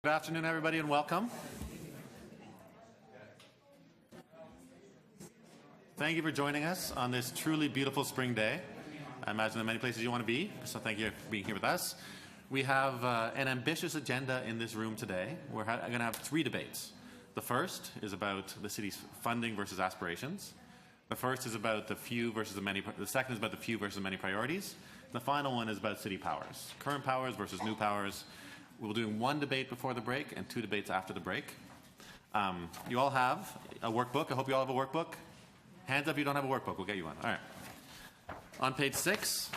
Good afternoon, everybody, and welcome. Thank you for joining us on this truly beautiful spring day. I imagine there are many places you want to be, so thank you for being here with us. We have an ambitious agenda in this room today. We're going to have 3 debates. The first is about the city's funding versus aspirations. The first is about the few versus the many. The second is about the few versus the many priorities. The final one is about city powers, current powers versus new powers. We'll do 1 debate before the break and 2 debates after the break. You all have a workbook. I hope you all have a workbook. Hands up if you don't have a workbook. We'll get you one. All right. On page 6,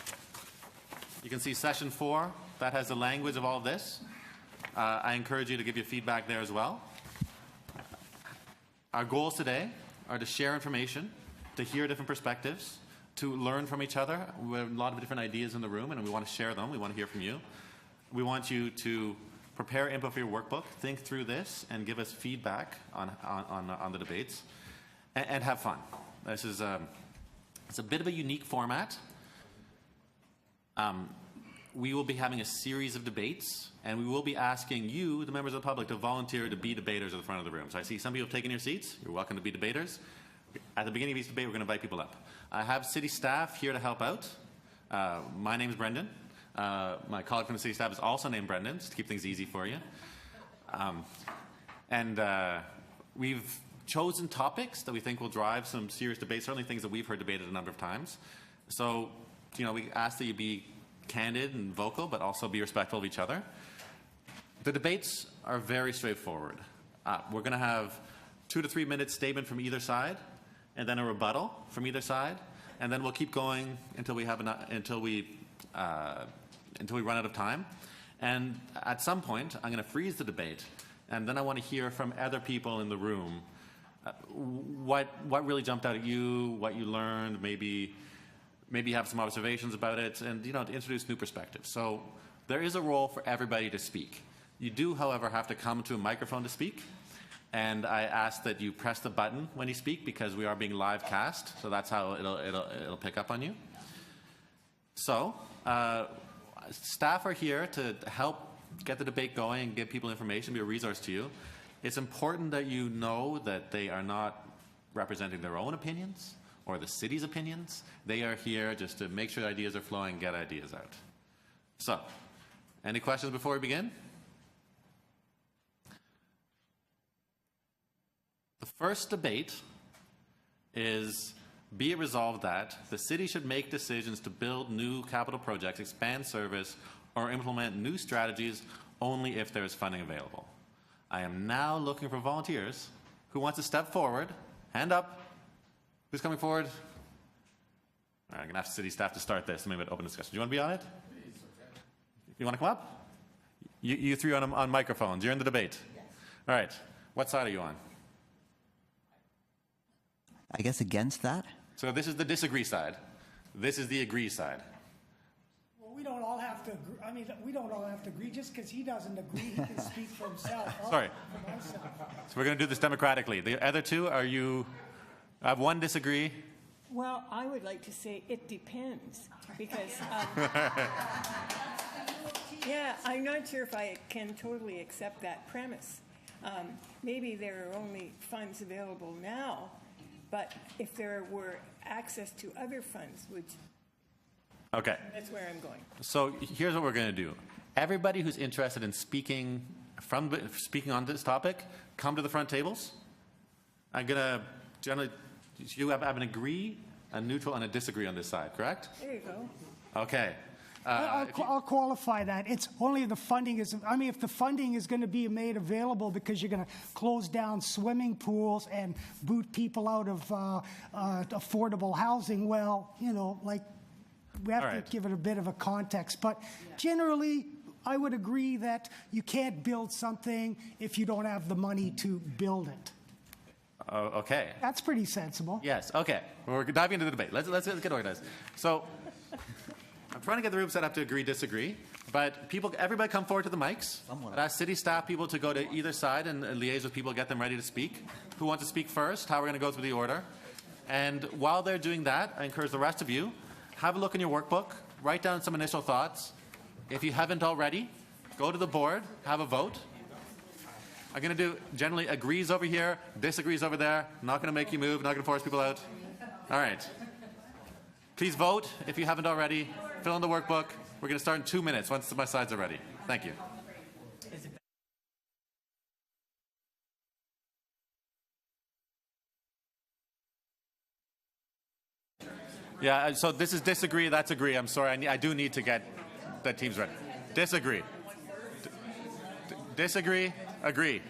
you can see session 4. That has the language of all of this. I encourage you to give your feedback there as well. Our goals today are to share information, to hear different perspectives, to learn from each other. We have a lot of different ideas in the room, and we want to share them. We want to hear from you. We want you to prepare input for your workbook, think through this, and give us feedback on the debates, and have fun. This is it's a bit of a unique format. We will be having a series of debates, and we will be asking you, the members of the public, to volunteer to be debaters at the front of the room. So I see some people have taken your seats. You're welcome to be debaters. At the beginning of each debate, we're going to invite people up. I have city staff here to help out. My name is Brendan. My colleague from the city staff is also named Brendan, just to keep things easy for you. We've chosen topics that we think will drive some serious debate, certainly things that we've heard debated a number of times. So, we ask that you be candid and vocal, but also be respectful of each other. The debates are very straightforward. We're going to have 2 to 3 minute statement from either side, and then a rebuttal from either side, and then we'll keep going until we run out of time. And at some point, I'm going to freeze the debate, and then I want to hear from other people in the room what really jumped out at you, what you learned, maybe you have some observations about it, and to introduce new perspectives. So there is a role for everybody to speak. You do, however, have to come to a microphone to speak, and I ask that you press the button when you speak because we are being live cast, so that's how it'll pick up on you. So staff are here to help get the debate going and give people information, be a resource to you. It's important that you know that they are not representing their own opinions or the city's opinions. They are here just to make sure ideas are flowing, get ideas out. So, any questions before we begin? The first debate is, be it resolved that the city should make decisions to build new capital projects, expand service, or implement new strategies only if there is funding available. I am now looking for volunteers. Who wants to step forward? Hand up. Who's coming forward? All right, I'm going to ask city staff to start this. Maybe open discussion. Do you want to be on it? You want to come up? You 3 on microphones. You're in the debate. Yes. All right. What side are you on? I guess against that. So this is the disagree side. This is the agree side. Well, we don't all have to agree. I mean, we don't all have to agree. Just because he doesn't agree, he can speak for himself. Sorry. For myself. So we're going to do this democratically. The other 2, I have 1 disagree. Well, I would like to say it depends because, yeah, I'm not sure if I can totally accept that premise. Maybe there are only funds available now. But if there were access to other funds, okay, that's where I'm going. So here's what we're going to do. Everybody who's interested in speaking on this topic, come to the front tables. I'm going to generally, you have an agree, a neutral, and a disagree on this side, correct? There you go. Okay. I'll qualify that. It's only the funding is, I mean, if the funding is going to be made available because you're going to close down swimming pools and boot people out of affordable housing, well, we have to give it a bit of a context. But generally, I would agree that you can't build something if you don't have the money to build it. Okay. That's pretty sensible. Yes, okay. We're diving into the debate. Let's get organized. So, I'm trying to get the room set up to agree, disagree, but everybody come forward to the mics. I'd ask city staff people to go to either side and liaise with people, get them ready to speak. Who wants to speak first? How we're going to go through the order. And while they're doing that, I encourage the rest of you, have a look in your workbook, write down some initial thoughts. If you haven't already, go to the board, have a vote. I'm going to do generally agrees over here, disagrees over there. Not going to make you move, not going to force people out. All right. Please vote if you haven't already. Fill in the workbook. We're going to start in 2 minutes once my slides are ready. Thank you. Yeah, so this is disagree, that's agree. I'm sorry, I do need to get the teams ready. Disagree. Disagree, agree.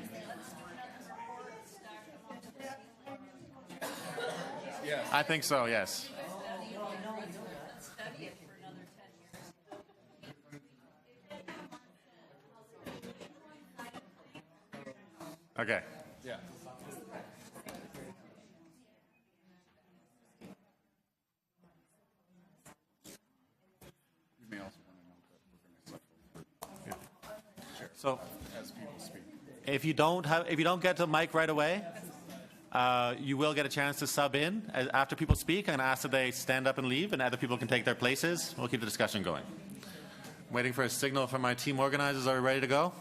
Yes. I think so, yes. Okay. Yeah. You may also want to note that we're going to suffer. Sure. So, as people speak, if you don't get the mic right away, you will get a chance to sub in after people speak. I'm going to ask that they stand up and leave, and other people can take their places. We'll keep the discussion going. Waiting for a signal from my team organizers. Are we ready to go?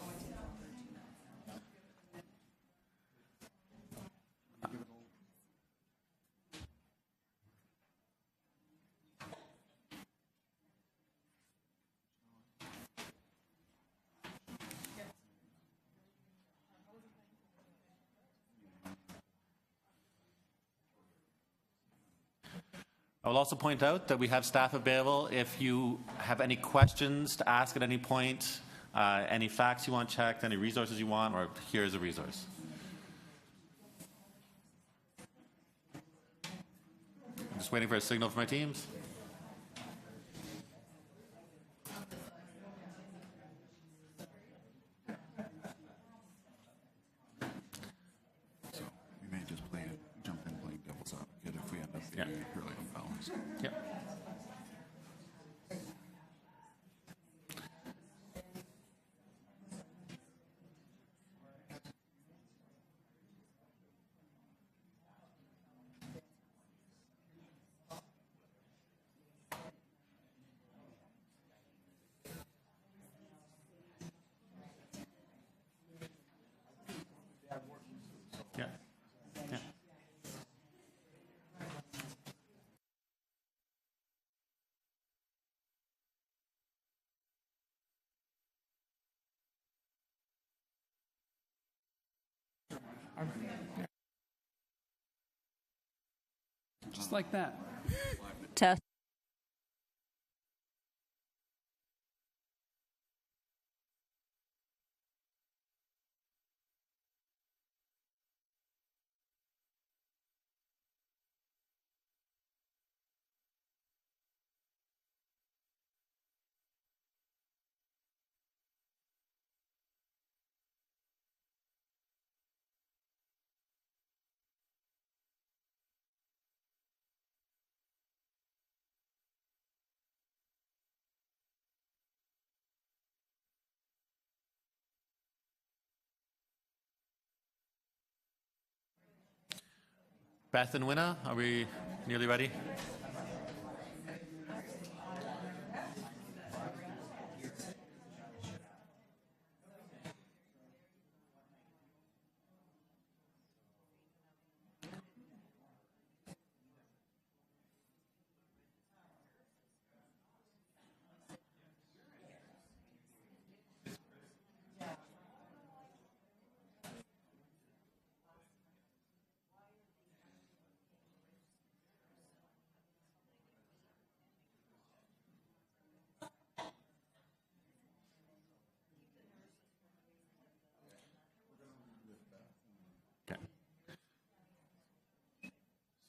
I will also point out that we have staff available if you have any questions to ask at any point, any facts you want checked, any resources you want, or here's a resource. I'm just waiting for a signal from my teams. Just like that. Test. Beth and Winna, are we nearly ready?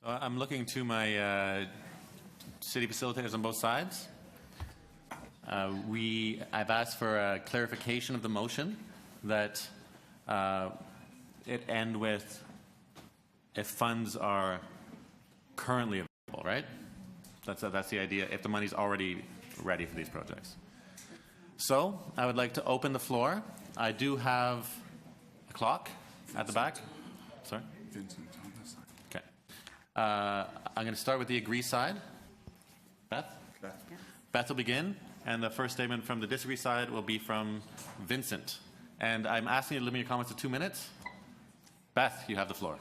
So I'm looking to my city facilitators on both sides. I've asked for a clarification of the motion that it end with if funds are currently available, right? That's the idea, if the money's already ready for these projects. So I would like to open the floor. I do have a clock at the back. Sorry? Vincent, on this side. Okay. I'm going to start with the agree side. Beth? Beth will begin, and the first statement from the disagree side will be from Vincent. And I'm asking you to limit your comments to 2 minutes. Beth, you have the floor.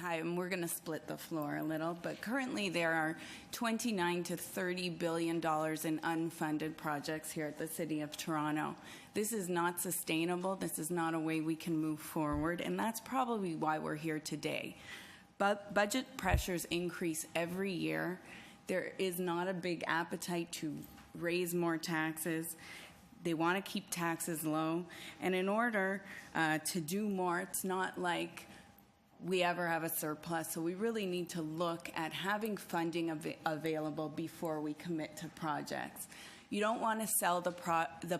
Hi, and we're going to split the floor a little, but currently there are $29 to $30 billion in unfunded projects here at the City of Toronto. This is not sustainable. This is not a way we can move forward, and that's probably why we're here today. But budget pressures increase every year. There is not a big appetite to raise more taxes. They want to keep taxes low, and in order to do more, it's not like we ever have a surplus, so we really need to look at having funding available before we commit to projects. You don't want to sell the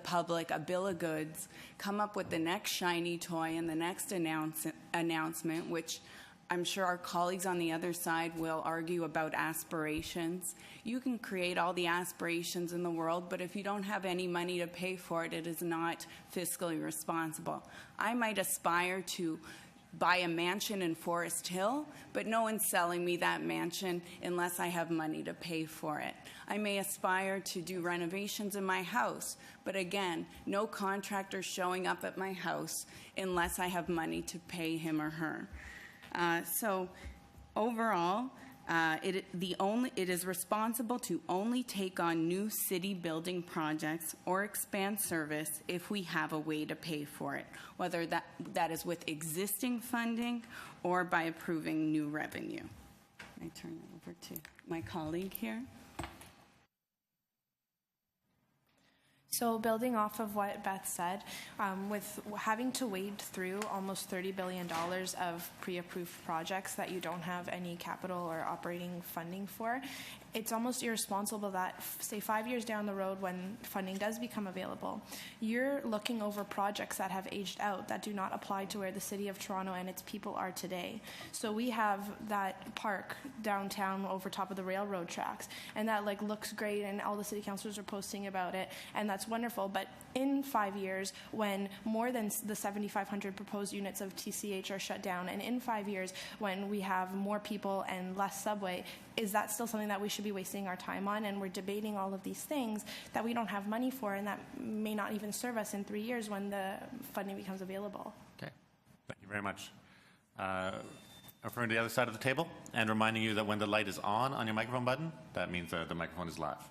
public a bill of goods, come up with the next shiny toy and the next announcement, which I'm sure our colleagues on the other side will argue about aspirations. You can create all the aspirations in the world, but if you don't have any money to pay for it, it is not fiscally responsible. I might aspire to buy a mansion in Forest Hill, but no one's selling me that mansion unless I have money to pay for it. I may aspire to do renovations in my house, but again, no contractor showing up at my house unless I have money to pay him or her. So overall, it is responsible to only take on new city building projects or expand service if we have a way to pay for it, whether that is with existing funding or by approving new revenue. I turn it over to my colleague here. So building off of what Beth said, with having to wade through almost $30 billion of pre-approved projects that you don't have any capital or operating funding for, it's almost irresponsible that, say, 5 years down the road when funding does become available, you're looking over projects that have aged out, that do not apply to where the City of Toronto and its people are today. So we have that park downtown over top of the railroad tracks, and that looks great, and all the city councilors are posting about it, and that's wonderful. But in 5 years, when more than the 7,500 proposed units of TCH are shut down, and in 5 years when we have more people and less subway, is that still something that we should be wasting our time on? And we're debating all of these things that we don't have money for, and that may not even serve us in 3 years when the funding becomes available. Okay, thank you very much. Referring to the other side of the table and reminding you that when the light is on your microphone button, that means the microphone is live.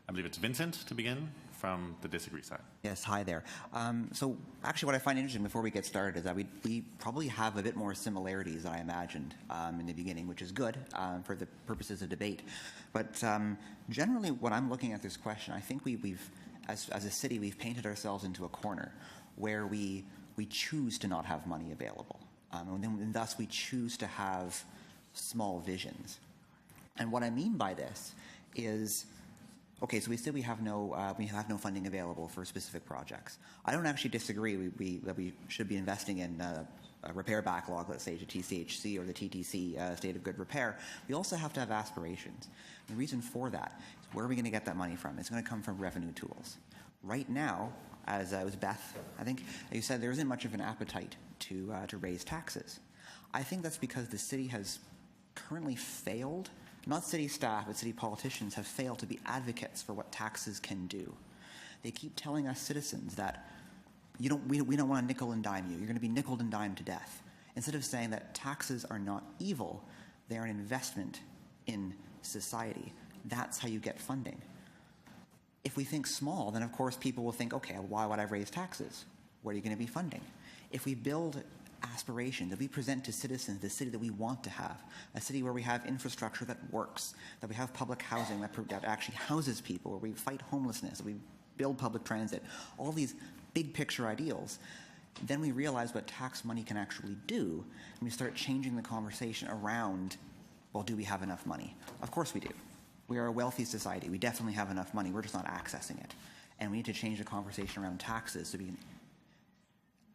I believe it's Vincent to begin from the disagree side. Yes, hi there. So actually what I find interesting before we get started is that we probably have a bit more similarities than I imagined in the beginning, which is good for the purposes of debate. But generally when I'm looking at this question, I think we've as a city, we've painted ourselves into a corner where we choose to not have money available. And thus we choose to have small visions. And what I mean by this is, okay, so we said we have no funding available for specific projects. I don't actually disagree that we should be investing in a repair backlog, let's say to TCHC or the TTC state of good repair. We also have to have aspirations. The reason for that is, where are we going to get that money from? It's going to come from revenue tools. Right now, as it was Beth, I think you said, there isn't much of an appetite to raise taxes. I think that's because the city has currently failed. Not city staff, but city politicians have failed to be advocates for what taxes can do. They keep telling us citizens that we don't want to nickel and dime you. You're going to be nickeled and dimed to death. Instead of saying that taxes are not evil, they are an investment in society. That's how you get funding. If we think small, then of course people will think, okay, why would I raise taxes? Where are you going to be funding? If we build aspirations, that we present to citizens the city that we want to have, a city where we have infrastructure that works, that we have public housing that actually houses people, where we fight homelessness, that we build public transit, all these big picture ideals, then we realize what tax money can actually do, and we start changing the conversation around, well, do we have enough money? Of course we do. We are a wealthy society. We definitely have enough money. We're just not accessing it. And we need to change the conversation around taxes so we can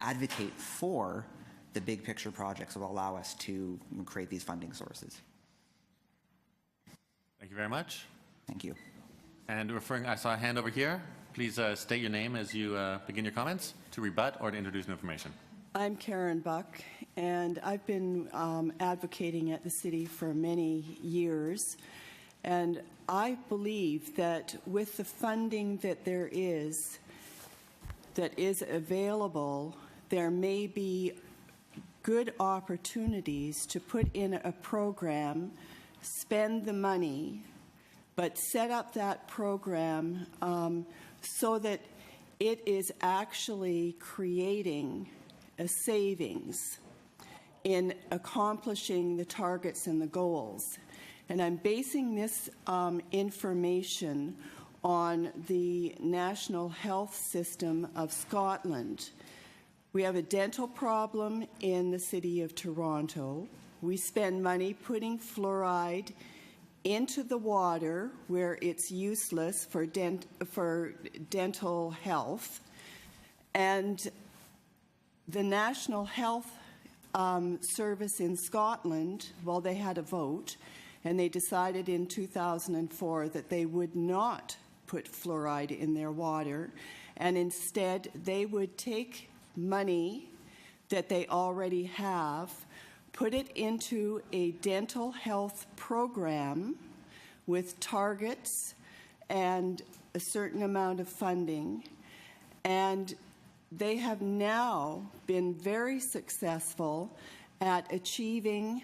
advocate for the big picture projects that will allow us to create these funding sources. Thank you very much. Thank you. And I saw a hand over here. Please state your name as you begin your comments, to rebut or to introduce new information. I'm Karen Buck, and I've been advocating at the city for many years. And I believe that with the funding that there is that is available, there may be good opportunities to put in a program, spend the money, but set up that program so that it is actually creating a savings in accomplishing the targets and the goals. And I'm basing this information on the National Health System of Scotland. We have a dental problem in the city of Toronto. We spend money putting fluoride into the water where it's useless for dental health. And the National Health Service in Scotland, well, they had a vote, and they decided in 2004 that they would not put fluoride in their water, and instead they would take money that they already have, put it into a dental health program with targets and a certain amount of funding, and they have now been very successful at achieving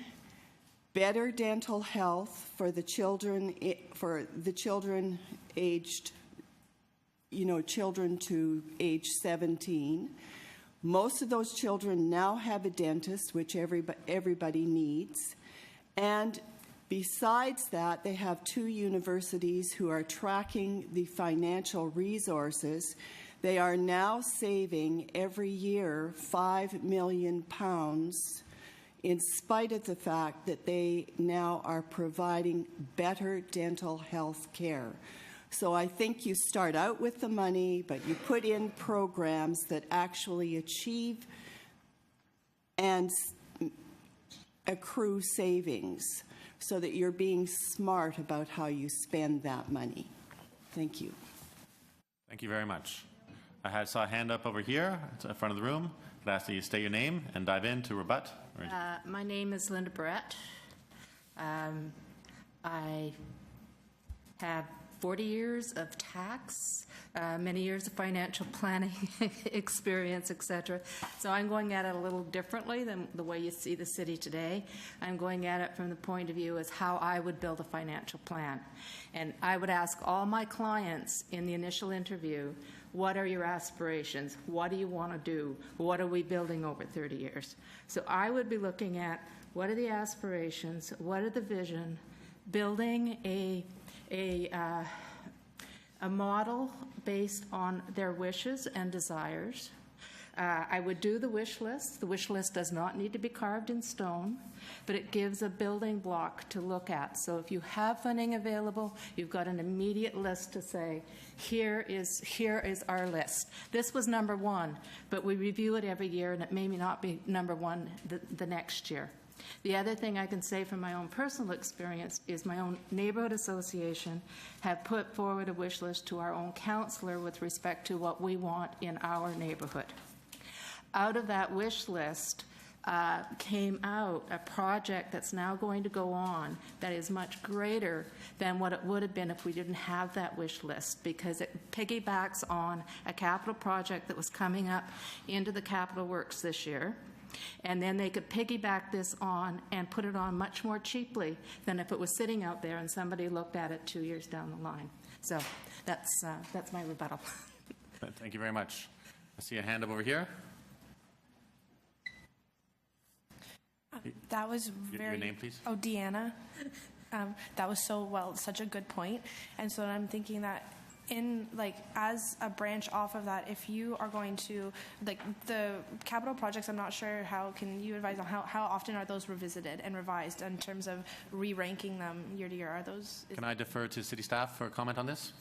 better dental health for the children aged, children to age 17. Most of those children now have a dentist, which everybody needs. And besides that, they have 2 universities who are tracking the financial resources. They are now saving every year £5 million in spite of the fact that they now are providing better dental health care. So I think you start out with the money, but you put in programs that actually achieve and accrue savings so that you're being smart about how you spend that money. Thank you. Thank you very much. I saw a hand up over here in front of the room. I'd ask that you state your name and dive in to rebut. My name is Linda Barrett. I have 40 years of tax, many years of financial planning experience, etc. So I'm going at it a little differently than the way you see the city today. I'm going at it from the point of view as how I would build a financial plan. And I would ask all my clients in the initial interview, what are your aspirations? What do you want to do? What are we building over 30 years? So I would be looking at what are the aspirations, what are the vision, building a model based on their wishes and desires. I would do the wish list. The wish list does not need to be carved in stone, but it gives a building block to look at. So if you have funding available, you've got an immediate list to say, here is our list. This was number 1, but we review it every year, and it may not be number 1 the next year. The other thing I can say from my own personal experience is my own neighborhood association have put forward a wish list to our own councillor with respect to what we want in our neighborhood. Out of that wish list came out a project that's now going to go on that is much greater than what it would have been if we didn't have that wish list, because it piggybacks on a capital project that was coming up into the capital works this year. And then they could piggyback this on and put it on much more cheaply than if it was sitting out there and somebody looked at it 2 years down the line. So that's my rebuttal. Thank you very much. I see a hand up over here. That was very... Your name, please? Oh, Deanna. That was such a good point. And so I'm thinking that as a branch off of that, if you are going to, the capital projects, I'm not sure, how can you advise on how often are those revisited and revised in terms of re-ranking them year to year? Are those... Can I defer to city staff for a comment on this?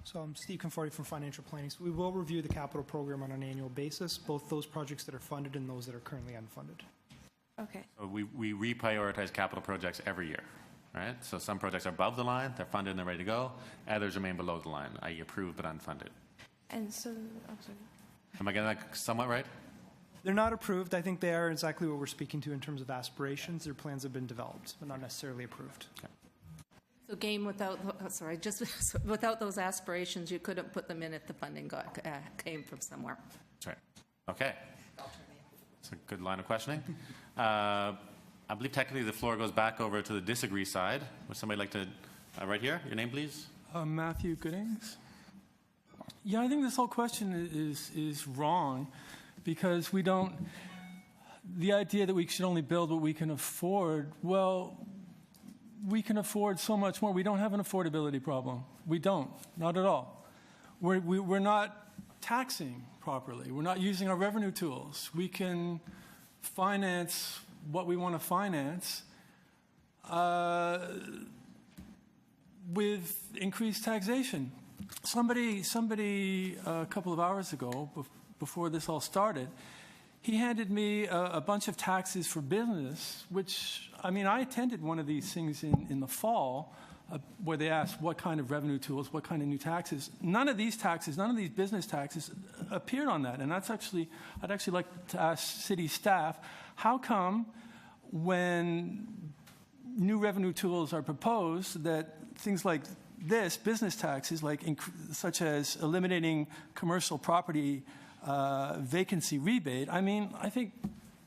So I'm Steve Conforti from Financial Planning. So we will review the capital program on an annual basis, both those projects that are funded and those that are currently unfunded. Okay. So we reprioritize capital projects every year, right? So some projects are above the line, they're funded and they're ready to go. Others remain below the line, i.e. approved but unfunded. And so, Am I getting that somewhat right? They're not approved. I think they are exactly what we're speaking to in terms of aspirations. Their plans have been developed, but not necessarily approved. Okay. So again, without those aspirations, you couldn't put them in if the funding came from somewhere. That's right. Okay. That's a good line of questioning. I believe technically the floor goes back over to the disagree side. Would somebody like to, right here, your name, please? Matthew Goodings. Yeah, I think this whole question is wrong because we don't, the idea that we should only build what we can afford, well, we can afford so much more. We don't have an affordability problem. We don't, not at all. We're not taxing properly. We're not using our revenue tools. We can finance what we want to finance with increased taxation. Somebody a couple of hours ago, before this all started, he handed me a bunch of taxes for business, which, I mean, I attended one of these things in the fall where they asked what kind of revenue tools, what kind of new taxes. None of these taxes, none of these business taxes appeared on that. And I'd actually like to ask city staff, how come when new revenue tools are proposed that things like this, business taxes, such as eliminating commercial property vacancy rebate, I mean, I think...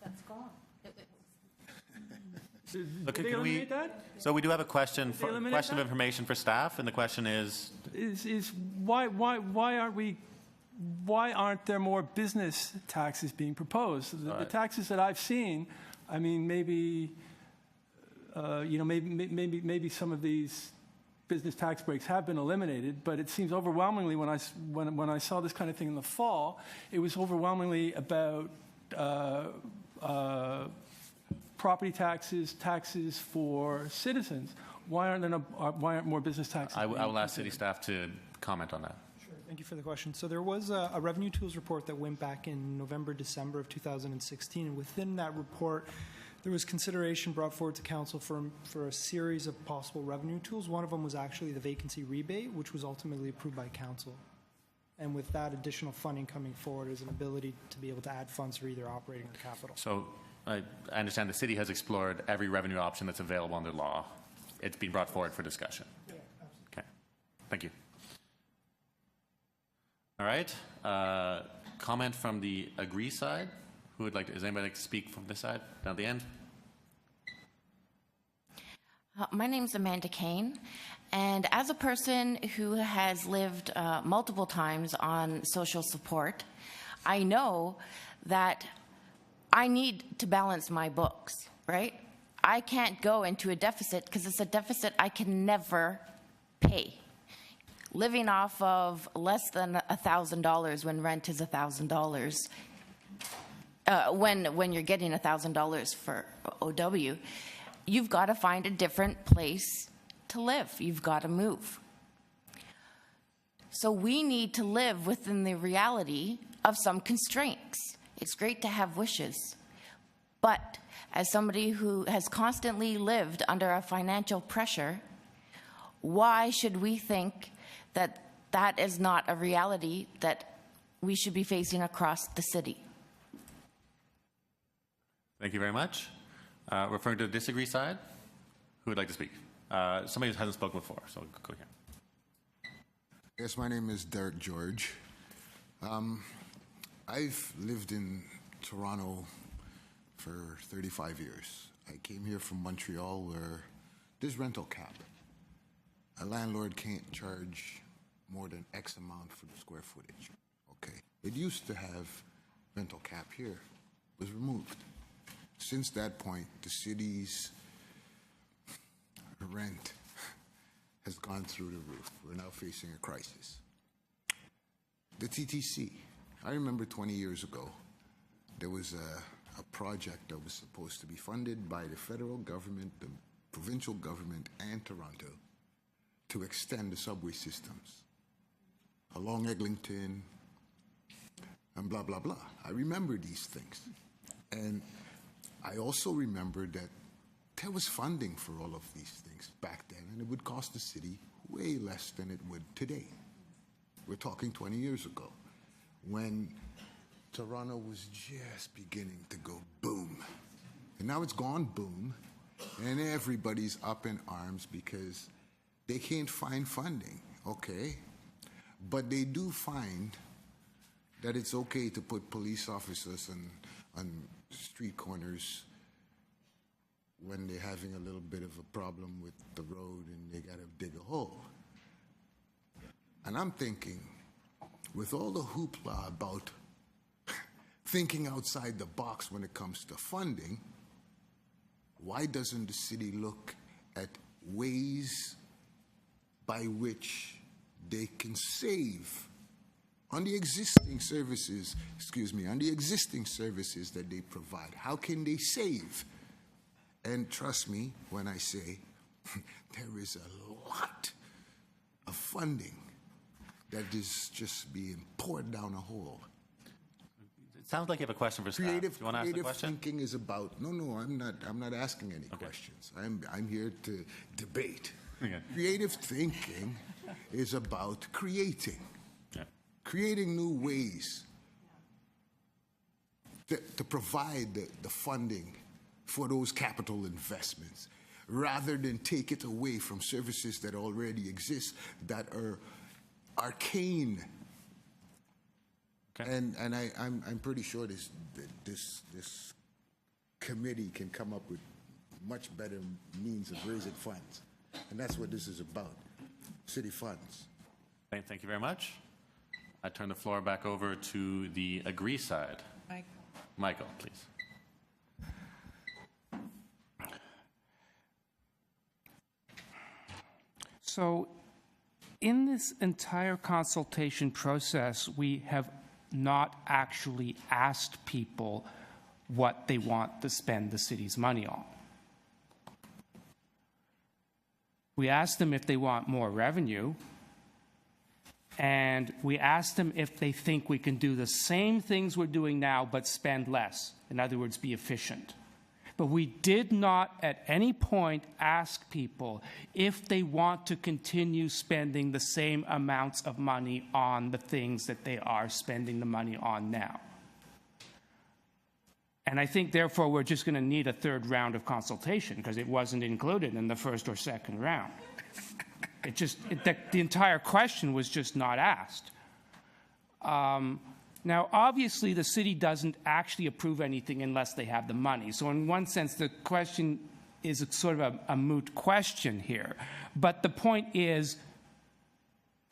That's gone. Okay, Did they eliminate that? So we do have a question of information for staff, and the question is why aren't there more business taxes being proposed? The taxes that I've seen, I mean, maybe maybe some of these business tax breaks have been eliminated, but it seems overwhelmingly when I saw this kind of thing in the fall, it was overwhelmingly about property taxes for citizens. Why aren't more business taxes? I will ask city staff to comment on that. Sure. Thank you for the question. So there was a revenue tools report that went back in November, December of 2016, and within that report, there was consideration brought forward to council for a series of possible revenue tools. One of them was actually the vacancy rebate, which was ultimately approved by council. And with that additional funding coming forward is an ability to be able to add funds for either operating or capital. So I understand the city has explored every revenue option that's available under law. It's been brought forward for discussion. Yeah, absolutely. Okay. Thank you. All right. Comment from the agree side. Who would like to, does anybody like to speak from this side, down the end? My name's Amanda Kane, and as a person who has lived multiple times on social support, I know that I need to balance my books, right? I can't go into a deficit because it's a deficit I can never pay. Living off of less than $1,000 when rent is $1,000, when you're getting $1,000 for OW, you've got to find a different place to live. You've got to move. So we need to live within the reality of some constraints. It's great to have wishes, but as somebody who has constantly lived under a financial pressure, why should we think that that is not a reality that we should be facing across the city? Thank you very much. Referring to the disagree side, who would like to speak? Somebody who hasn't spoken before, so go here. Yes, my name is Derek George. I've lived in Toronto for 35 years. I came here from Montreal where there's rental cap. A landlord can't charge more than X amount for the square footage. Okay. It used to have rental cap here. It was removed. Since that point, the city's rent has gone through the roof. We're now facing a crisis. The TTC. I remember 20 years ago, there was a project that was supposed to be funded by the federal government, the provincial government, and Toronto to extend the subway systems along Eglinton and blah, blah, blah. I remember these things. And I also remember that there was funding for all of these things back then, and it would cost the city way less than it would today. We're talking 20 years ago, when Toronto was just beginning to go boom. And now it's gone boom, and everybody's up in arms because they can't find funding, okay? But they do find that it's okay to put police officers on street corners when they're having a little bit of a problem with the road and they got to dig a hole. And I'm thinking, with all the hoopla about thinking outside the box when it comes to funding, why doesn't the city look at ways by which they can save on the existing services, that they provide? How can they save? And trust me when I say there is a lot of funding that is just being poured down a hole. It sounds like you have a question for staff. Do you want to ask the question? Thinking is about, no, I'm not asking any questions. I'm here to debate. Okay. Creative thinking is about creating new ways to provide the funding for those capital investments, rather than take it away from services that already exist that are arcane. Okay. And I'm pretty sure this committee can come up with much better means of raising funds, and that's what this is about: city funds. Thank you very much. I turn the floor back over to the agree side. Michael, please. So, in this entire consultation process, we have not actually asked people what they want to spend the city's money on. We asked them if they want more revenue, and we asked them if they think we can do the same things we're doing now but spend less. In other words, be efficient. But we did not at any point ask people if they want to continue spending the same amounts of money on the things that they are spending the money on now. And I think, therefore, we're just going to need a third round of consultation because it wasn't included in the first or second round. The entire question was just not asked. Now, obviously, the city doesn't actually approve anything unless they have the money. So in one sense, the question is sort of a moot question here. But the point is,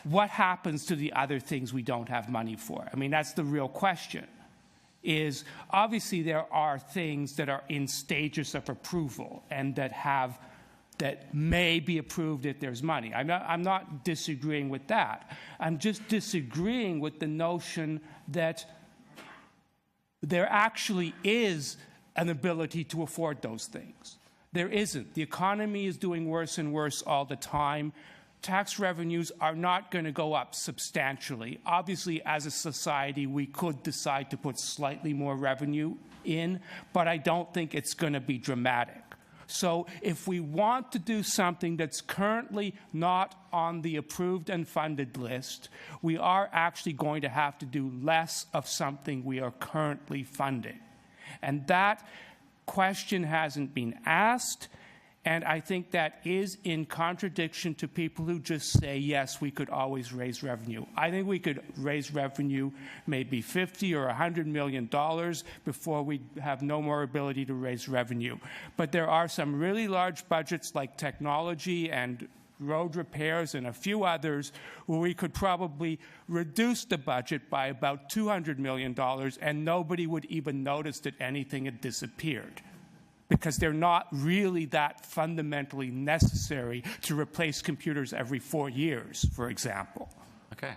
what happens to the other things we don't have money for? I mean, that's the real question. Is obviously there are things that are in stages of approval and that may be approved if there's money. I'm not disagreeing with that. I'm just disagreeing with the notion that there actually is an ability to afford those things. There isn't. The economy is doing worse and worse all the time. Tax revenues are not going to go up substantially. Obviously, as a society, we could decide to put slightly more revenue in, but I don't think it's going to be dramatic. So if we want to do something that's currently not on the approved and funded list, we are actually going to have to do less of something we are currently funding. And that question hasn't been asked, and I think that is in contradiction to people who just say, yes, we could always raise revenue. I think we could raise revenue maybe $50 or $100 million before we have no more ability to raise revenue. But there are some really large budgets like technology and road repairs and a few others where we could probably reduce the budget by about $200 million and nobody would even notice that anything had disappeared, because they're not really that fundamentally necessary to replace computers every 4 years, for example. Okay.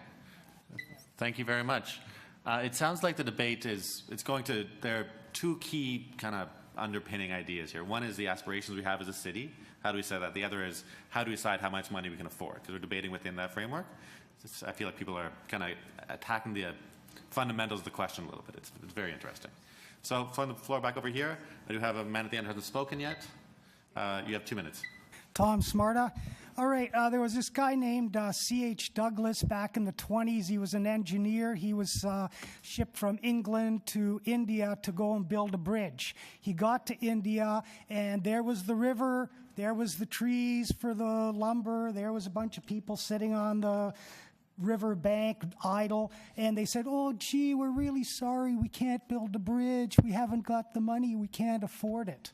Thank you very much. It sounds like the debate there are two key kind of underpinning ideas here. One is the aspirations we have as a city. How do we say that? The other is how do we decide how much money we can afford? Because we're debating within that framework. I feel like people are kind of attacking the fundamentals of the question a little bit. It's very interesting. So from the floor back over here, I do have a man at the end who hasn't spoken yet. You have 2 minutes. Tom Smarta. All right, there was this guy named C.H. Douglas back in the 20s. He was an engineer. He was shipped from England to India to go and build a bridge. He got to India, and there was the river, there was the trees for the lumber, there was a bunch of people sitting on the riverbank idle, and they said, oh, gee, we're really sorry, we can't build a bridge, we haven't got the money, we can't afford it.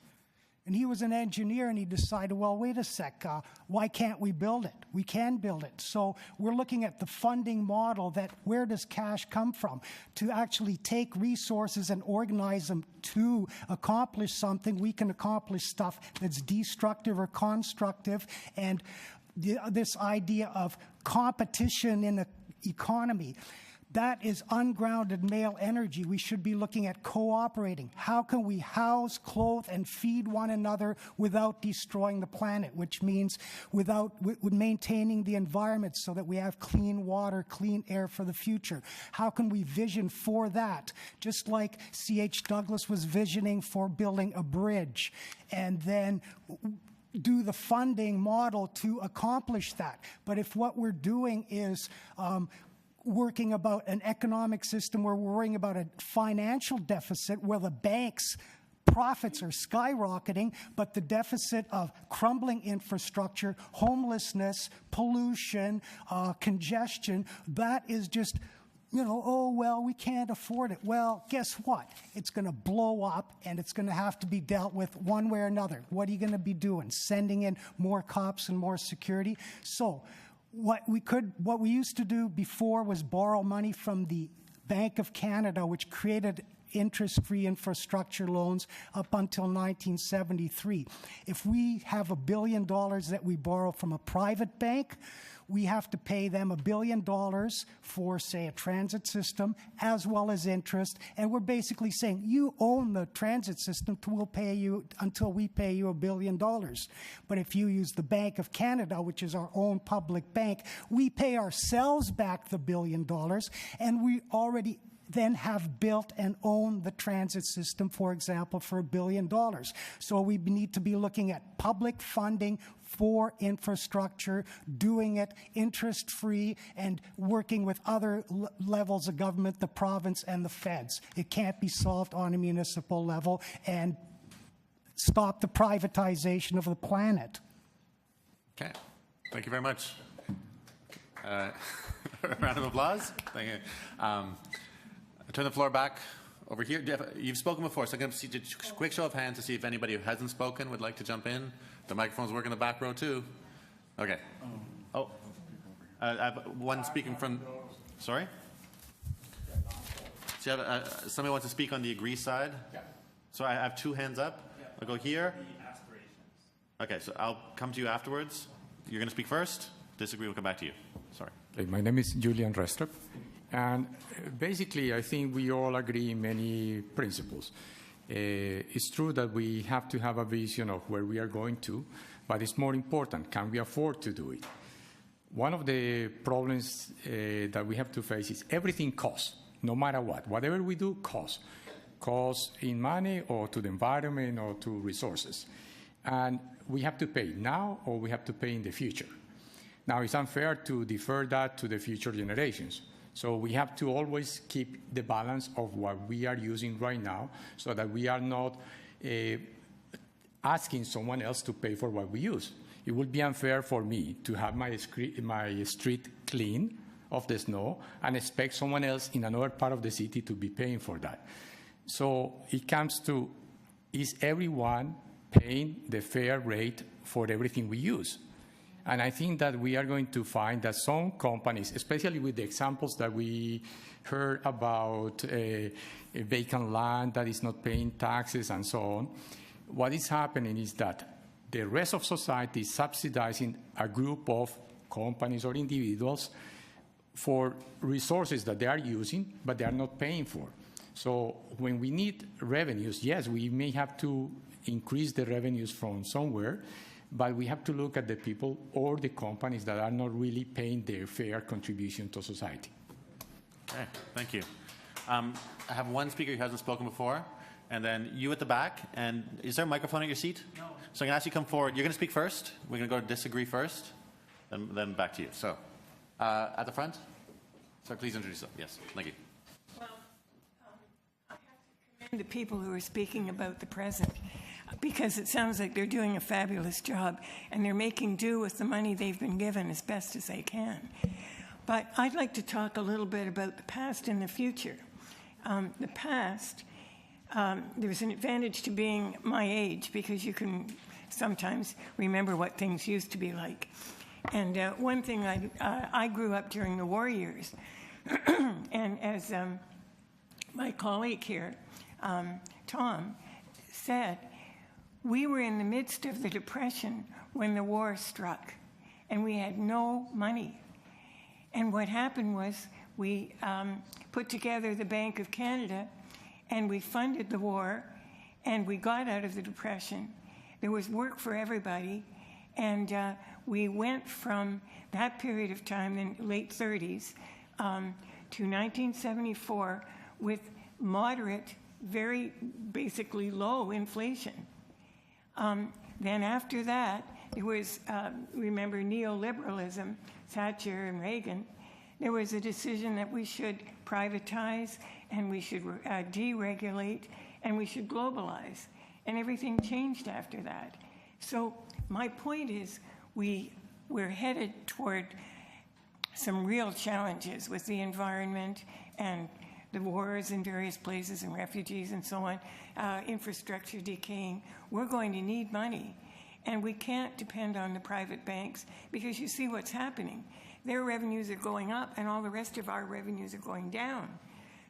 And he was an engineer, and he decided, well, wait a sec, why can't we build it? We can build it. So we're looking at the funding model, that where does cash come from, to actually take resources and organize them to accomplish something. We can accomplish stuff that's destructive or constructive, and this idea of competition in the economy. That is ungrounded male energy. We should be looking at cooperating. How can we house, clothe, and feed one another without destroying the planet, which means without maintaining the environment so that we have clean water, clean air for the future? How can we vision for that? Just like C.H. Douglas was visioning for building a bridge, and then do the funding model to accomplish that. But if what we're doing is working about an economic system where we're worrying about a financial deficit where the banks' profits are skyrocketing, but the deficit of crumbling infrastructure, homelessness, pollution, congestion, that is just, oh, well, we can't afford it. Well, guess what? It's going to blow up, and it's going to have to be dealt with one way or another. What are you going to be doing? Sending in more cops and more security? So what we used to do before was borrow money from the Bank of Canada, which created interest-free infrastructure loans up until 1973. If we have $1 billion that we borrow from a private bank, we have to pay them $1 billion for, say, a transit system, as well as interest. And we're basically saying, you own the transit system, we'll pay you until we pay you $1 billion. But if you use the Bank of Canada, which is our own public bank, we pay ourselves back the $1 billion, and we already then have built and own the transit system, for example, for $1 billion. So we need to be looking at public funding for infrastructure, doing it interest-free, and working with other levels of government, the province and the feds. It can't be solved on a municipal level, and stop the privatization of the planet. Okay. Thank you very much. A round of applause. Thank you. I turn the floor back over here. You've spoken before, so I'm going to see a quick show of hands to see if anybody who hasn't spoken would like to jump in. The microphones work in the back row, too. Okay. Oh, I have one speaking from... Sorry? So you have, somebody wants to speak on the agree side? Yeah. So I have two hands up. Yeah. I'll go here. Aspirations. Okay, so I'll come to you afterwards. You're going to speak first. Disagree, we'll come back to you. Sorry. Okay, my name is Julian Restrup. And basically, I think we all agree in many principles. It's true that we have to have a vision of where we are going to, but it's more important, can we afford to do it? One of the problems that we have to face is everything costs, no matter what. Whatever we do costs. Costs in money or to the environment or to resources. And we have to pay now or we have to pay in the future. Now, it's unfair to defer that to the future generations. So we have to always keep the balance of what we are using right now so that we are not asking someone else to pay for what we use. It would be unfair for me to have my street clean of the snow and expect someone else in another part of the city to be paying for that. So it comes to, is everyone paying the fair rate for everything we use? And I think that we are going to find that some companies, especially with the examples that we heard about a vacant land that is not paying taxes and so on, what is happening is that the rest of society is subsidizing a group of companies or individuals for resources that they are using, but they are not paying for. So when we need revenues, yes, we may have to increase the revenues from somewhere, but we have to look at the people or the companies that are not really paying their fair contribution to society. Okay, thank you. I have one speaker who hasn't spoken before, and then you at the back. And is there a microphone at your seat? No. So I'm going to ask you to come forward. You're going to speak first. We're going to go to disagree first, then back to you. So at the front. So please introduce yourself. Yes, thank you. Well, I have to commend the people who are speaking about the present, because it sounds like they're doing a fabulous job and they're making do with the money they've been given as best as they can. But I'd like to talk a little bit about the past and the future. The past, there's an advantage to being my age because you can sometimes remember what things used to be like. And one thing, I grew up during the war years. And as my colleague here, Tom, said, we were in the midst of the Depression when the war struck, and we had no money. And what happened was we put together the Bank of Canada, and we funded the war, and we got out of the Depression. There was work for everybody, and we went from that period of time in the late 30s to 1974 with moderate, very basically low inflation. Then after that, it was, remember, neoliberalism, Thatcher and Reagan. There was a decision that we should privatize and we should deregulate and we should globalize. And everything changed after that. So my point is we're headed toward some real challenges with the environment and the wars in various places and refugees and so on, infrastructure decaying. We're going to need money. And we can't depend on the private banks because you see what's happening. Their revenues are going up and all the rest of our revenues are going down.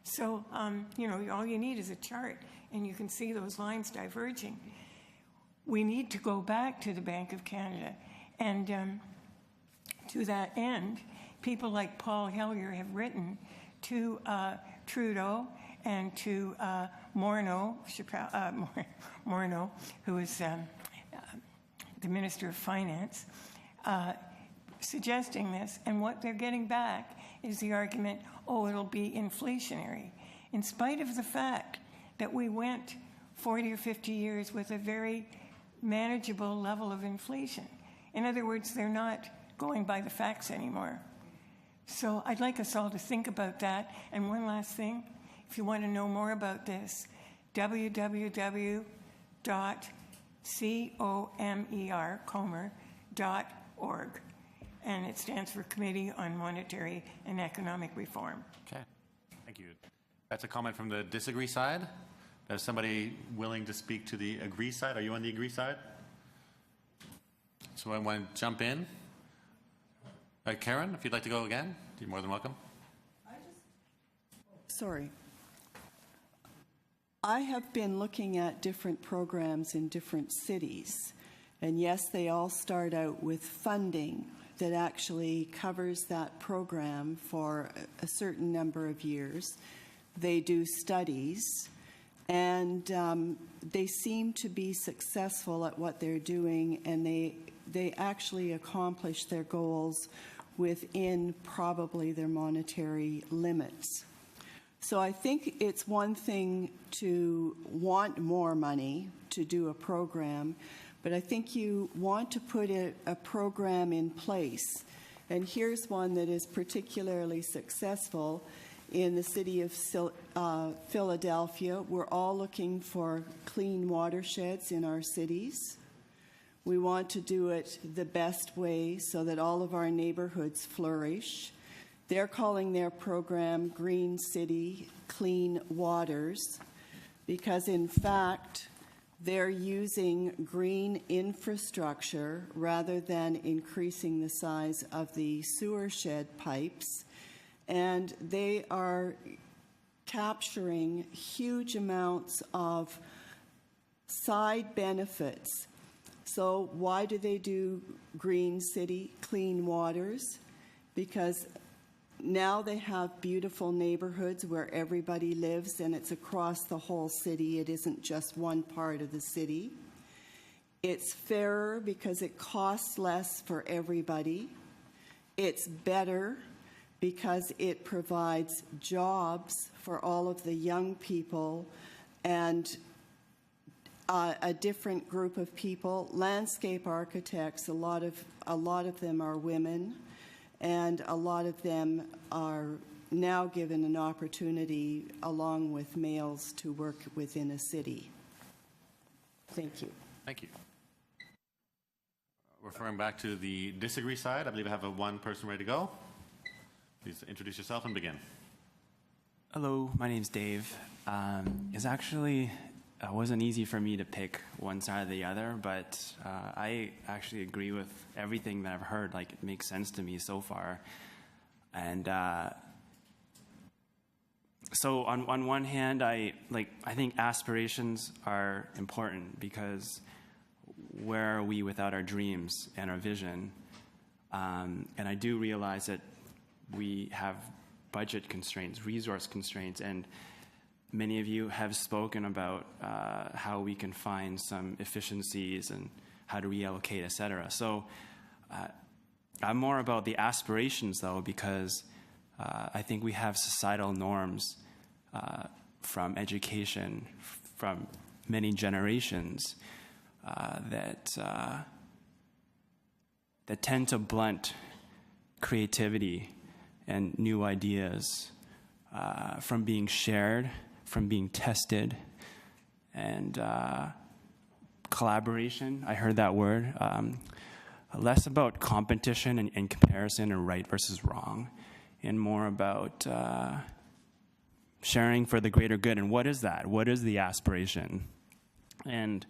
So, all you need is a chart and you can see those lines diverging. We need to go back to the Bank of Canada. And to that end, people like Paul Hellyer have written to Trudeau and to Morneau, who is the Minister of Finance, suggesting this. And what they're getting back is the argument, it'll be inflationary, in spite of the fact that we went 40 or 50 years with a very manageable level of inflation. In other words, they're not going by the facts anymore. So I'd like us all to think about that. And one last thing, if you want to know more about this, www.comer.org. And it stands for Committee on Monetary and Economic Reform. Okay, thank you. That's a comment from the disagree side. There's somebody willing to speak to the agree side. Are you on the agree side? So I want to jump in. Karen, if you'd like to go again, you're more than welcome. Sorry. I have been looking at different programs in different cities. And yes, they all start out with funding that actually covers that program for a certain number of years. They do studies, and they seem to be successful at what they're doing, and they actually accomplish their goals within probably their monetary limits. So I think it's one thing to want more money to do a program, but I think you want to put a program in place. And here's one that is particularly successful in the city of Philadelphia. We're all looking for clean watersheds in our cities. We want to do it the best way so that all of our neighborhoods flourish. They're calling their program Green City, Clean Waters, because in fact, they're using green infrastructure rather than increasing the size of the sewer shed pipes. And they are capturing huge amounts of side benefits. So why do they do Green City, Clean Waters? Because now they have beautiful neighborhoods where everybody lives, and it's across the whole city. It isn't just one part of the city. It's fairer because it costs less for everybody. It's better because it provides jobs for all of the young people and a different group of people. Landscape architects, a lot of them are women, and a lot of them are now given an opportunity, along with males, to work within a city. Thank you. Thank you. Referring back to the disagree side, I believe I have one person ready to go. Please introduce yourself and begin. Hello, my name's Dave. It wasn't easy for me to pick one side or the other, but I actually agree with everything that I've heard. Like, it makes sense to me so far. And so on one hand, I think aspirations are important, because where are we without our dreams and our vision? And I do realize that we have budget constraints, resource constraints, and many of you have spoken about how we can find some efficiencies and how to reallocate, et cetera. So I'm more about the aspirations, though, because I think we have societal norms from education, from many generations, that tend to blunt creativity and new ideas from being shared, from being tested, and collaboration. I heard that word. Less about competition and comparison and right versus wrong, and more about sharing for the greater good. And what is that? What is the aspiration? And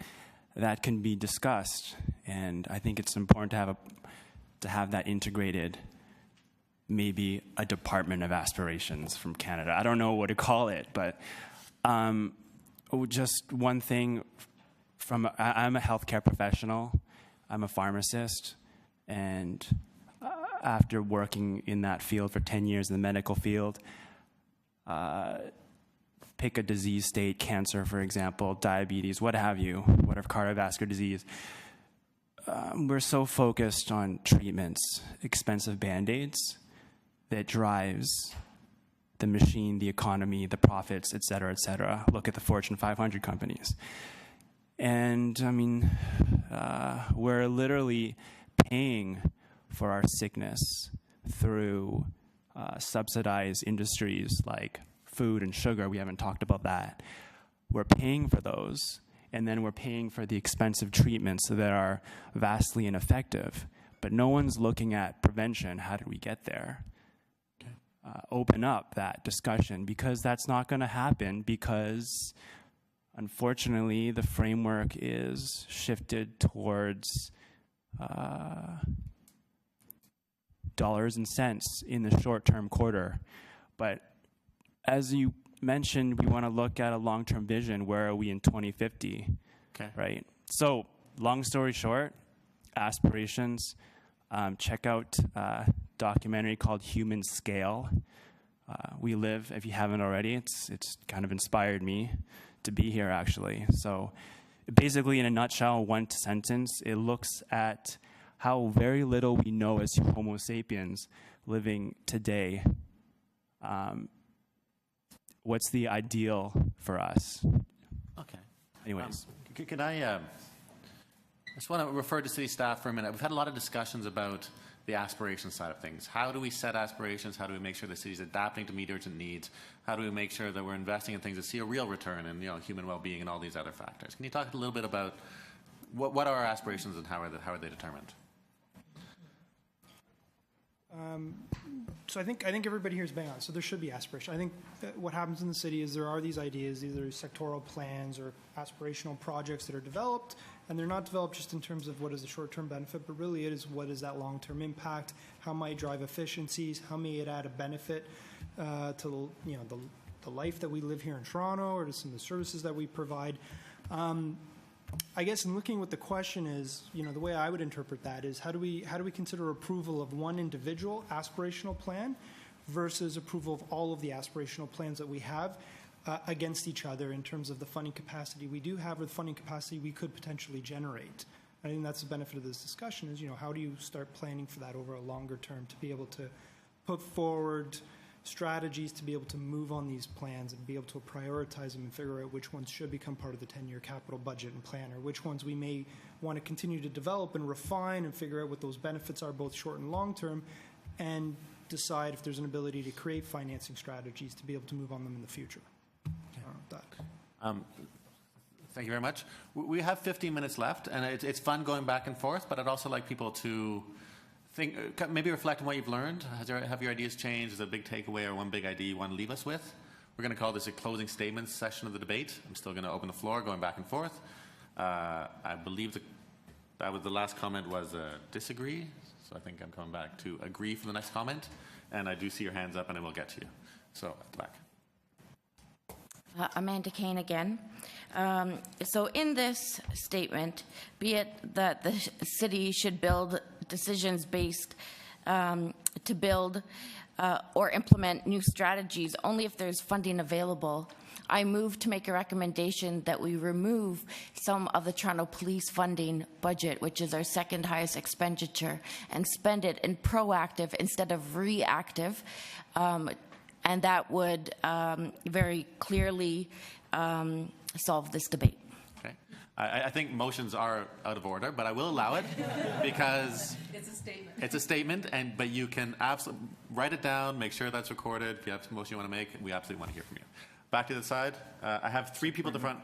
that can be discussed. And I think it's important to have that integrated. Maybe a department of aspirations from Canada. I don't know what to call it, but just one thing. I'm a healthcare professional. I'm a pharmacist, and after working in that field for 10 years in the medical field, pick a disease state, cancer, for example, diabetes, what have you, whatever, cardiovascular disease. We're so focused on treatments, expensive Band-Aids, that drives the machine, the economy, the profits, et cetera, et cetera. Look at the Fortune 500 companies. And, I mean, we're literally paying for our sickness through subsidized industries like food and sugar. We haven't talked about that. We're paying for those, and then we're paying for the expensive treatments that are vastly ineffective. But no one's looking at prevention. How did we get there? Open up that discussion, because that's not going to happen, because unfortunately the framework is shifted towards dollars and cents in the short-term quarter. But as you mentioned, we want to look at a long-term vision. Where are we in 2050? Okay. Right? So long story short, aspirations. Check out documentary called Human Scale. We live, if you haven't already, it's kind of inspired me to be here, actually. So basically, in a nutshell, one sentence, it looks at how very little we know as Homo sapiens living today. What's the ideal for us? Okay. Anyways. Can I just want to refer to city staff for a minute. We've had a lot of discussions about the aspiration side of things. How do we set aspirations? How do we make sure the city's adapting to meet urgent needs? How do we make sure that we're investing in things that see a real return in human well-being and all these other factors? Can you talk a little bit about what are our aspirations and how are they determined? So I think everybody here is bang on. So there should be aspiration. I think what happens in the city is there are these ideas, either sectoral plans or aspirational projects that are developed, and they're not developed just in terms of what is the short-term benefit, but really it is what is that long-term impact, how might it drive efficiencies, how may it add a benefit to the life that we live here in Toronto, or to some of the services that we provide. I guess in looking what the question is, the way I would interpret that is how do we consider approval of one individual aspirational plan versus approval of all of the aspirational plans that we have against each other in terms of the funding capacity we do have or the funding capacity we could potentially generate. I think that's the benefit of this discussion is, how do you start planning for that over a longer term to be able to put forward strategies to be able to move on these plans and be able to prioritize them and figure out which ones should become part of the 10-year capital budget and plan, or which ones we may want to continue to develop and refine and figure out what those benefits are both short and long term, and decide if there's an ability to create financing strategies to be able to move on them in the future. Thank you very much. We have 15 minutes left, and it's fun going back and forth, but I'd also like people to maybe reflect on what you've learned. Have your ideas changed? Is there a big takeaway or one big idea you want to leave us with? We're going to call this a closing statements session of the debate. I'm still going to open the floor, going back and forth. I believe that was the last comment was disagree. So I think I'm coming back to agree for the next comment. And I do see your hands up, and I will get to you. So at the back. Amanda Kane again. So in this statement, be it that the city should build decisions based to build or implement new strategies only if there's funding available, I move to make a recommendation that we remove some of the Toronto Police funding budget, which is our second highest expenditure, and spend it in proactive instead of reactive. And that would very clearly solve this debate. Okay. I think motions are out of order, but I will allow it because it's a statement. It's a statement, but you can absolutely write it down, make sure that's recorded. If you have a motion you want to make, we absolutely want to hear from you. Back to the side. I have 3 people at the front.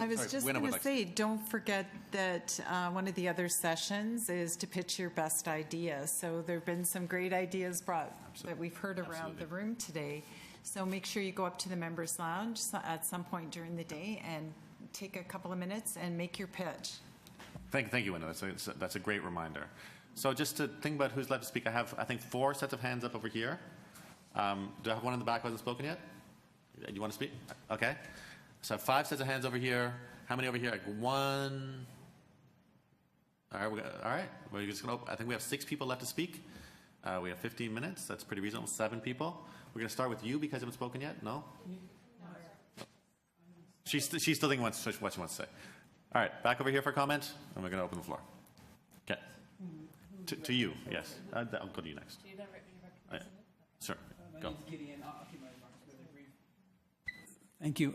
I was just going to say, don't forget that one of the other sessions is to pitch your best ideas. So there have been some great ideas brought that we've heard around the room today. So make sure you go up to the members' lounge at some point during the day and take a couple of minutes and make your pitch. Thank you, Winna. That's a great reminder. So just to think about who's left to speak, I have, I think, 4 sets of hands up over here. Do I have one in the back who hasn't spoken yet? Do you want to speak? Okay. So I have 5 sets of hands over here. How many over here? Like 1. All right. We're just going to. I think we have 6 people left to speak. We have 15 minutes. That's pretty reasonable. 7 people. We're going to start with you because you haven't spoken yet. No. She's still thinking what she wants to say. All right. Back over here for a comment, and we're going to open the floor. Okay. To you. Yes. I'll go to you next. Sure. Go. Thank you.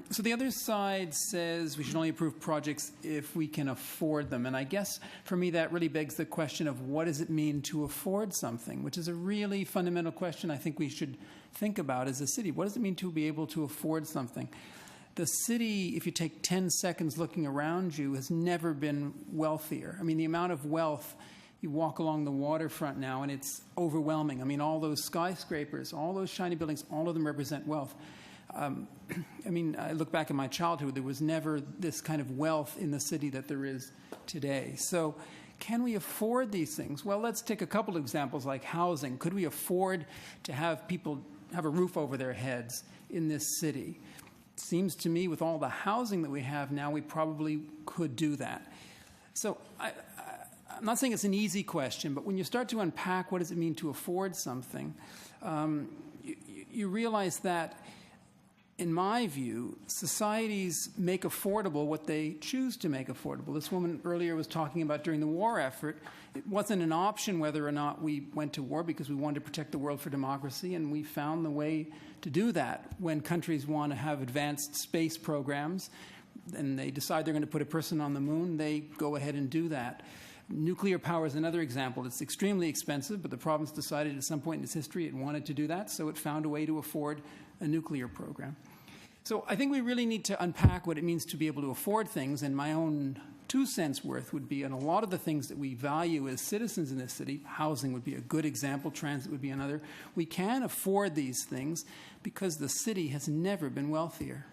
So the other side says we should only approve projects if we can afford them. And I guess for me that really begs the question of what does it mean to afford something, which is a really fundamental question I think we should think about as a city. What does it mean to be able to afford something? The city, if you take 10 seconds looking around you, has never been wealthier. I mean, the amount of wealth, you walk along the waterfront now and it's overwhelming. I mean, all those skyscrapers, all those shiny buildings, all of them represent wealth. I mean, I look back at my childhood, there was never this kind of wealth in the city that there is today. So can we afford these things? Well, let's take a couple of examples like housing. Could we afford to have people have a roof over their heads in this city? It seems to me with all the housing that we have now, we probably could do that. So I'm not saying it's an easy question, but when you start to unpack what does it mean to afford something, you realize that in my view, societies make affordable what they choose to make affordable. This woman earlier was talking about during the war effort, it wasn't an option whether or not we went to war because we wanted to protect the world for democracy, and we found the way to do that. When countries want to have advanced space programs and they decide they're going to put a person on the moon, they go ahead and do that. Nuclear power is another example. It's extremely expensive, but the province decided at some point in its history it wanted to do that, so it found a way to afford a nuclear program. So I think we really need to unpack what it means to be able to afford things, and my own 2 cents worth would be on a lot of the things that we value as citizens in this city. Housing would be a good example, transit would be another. We can afford these things because the city has never been wealthier.